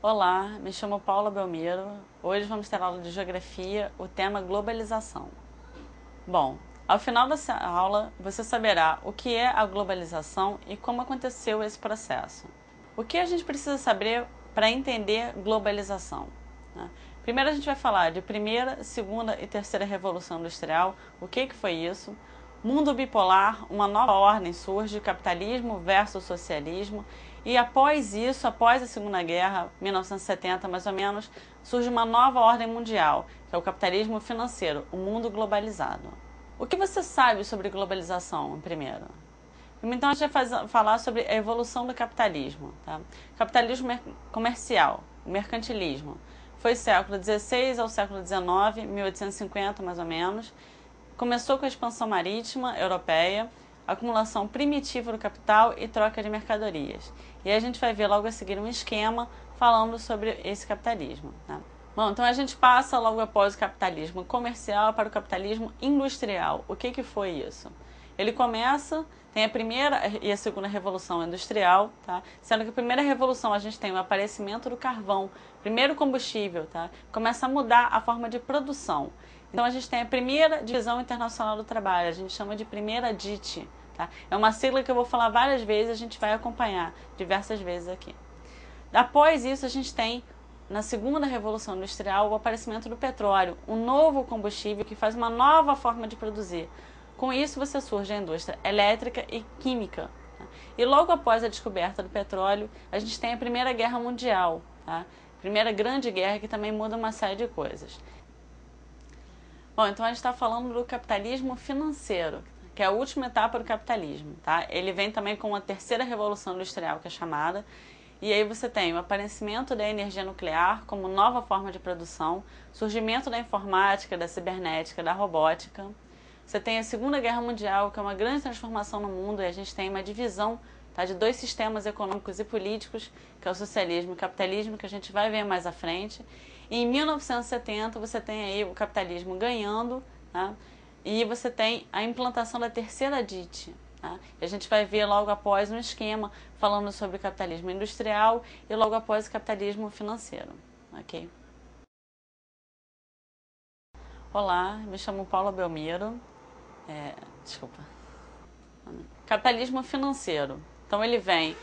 Olá, me chamo Paula Belmiro. Hoje vamos ter aula de Geografia, o tema globalização. Bom, ao final dessa aula você saberá o que é a globalização e como aconteceu esse processo. O que a gente precisa saber para entender globalização? Primeiro a gente vai falar de primeira, segunda e terceira revolução industrial, o que foi isso? Mundo bipolar, uma nova ordem surge, capitalismo versus socialismo, e após isso, após a Segunda Guerra, 1970 mais ou menos, surge uma nova ordem mundial, que é o capitalismo financeiro, o mundo globalizado. O que você sabe sobre globalização, primeiro? Então a gente vai falar sobre a evolução do capitalismo. Tá? Capitalismo comercial, o mercantilismo. Foi século XVI ao século XIX, 1850 mais ou menos. Começou com a expansão marítima europeia, acumulação primitiva do capital e troca de mercadorias. E aí a gente vai ver logo a seguir um esquema falando sobre esse capitalismo. Tá? Bom, então a gente passa logo após o capitalismo comercial para o capitalismo industrial. O que foi isso? Ele começa, tem a primeira e a segunda revolução industrial, tá? Sendo que a primeira revolução a gente tem o aparecimento do carvão, primeiro combustível, tá? Começa a mudar a forma de produção. Então a gente tem a primeira divisão internacional do trabalho, a gente chama de primeira DIT, tá? É uma sigla que eu vou falar várias vezes, a gente vai acompanhar diversas vezes aqui. Após isso a gente tem, na segunda revolução industrial, o aparecimento do petróleo, um novo combustível que faz uma nova forma de produzir. Com isso você surge a indústria elétrica e química. Tá? E logo após a descoberta do petróleo, a gente tem a Primeira Guerra Mundial, tá? Primeira Grande Guerra, que também muda uma série de coisas. Bom, então a gente está falando do capitalismo financeiro, que é a última etapa do capitalismo. Tá? Ele vem também com a terceira revolução industrial, que é chamada, e aí você tem o aparecimento da energia nuclear como nova forma de produção, surgimento da informática, da cibernética, da robótica. Você tem a Segunda Guerra Mundial, que é uma grande transformação no mundo, e a gente tem uma divisão, tá, de dois sistemas econômicos e políticos, que é o socialismo e o capitalismo, que a gente vai ver mais à frente. E em 1970 você tem aí o capitalismo ganhando, tá? E você tem a implantação da terceira DIT. Tá? E a gente vai ver logo após um esquema falando sobre o capitalismo industrial e logo após o capitalismo financeiro. Ok? Olá, me chamo Paula Belmiro. Desculpa. Capitalismo financeiro. Então ele vem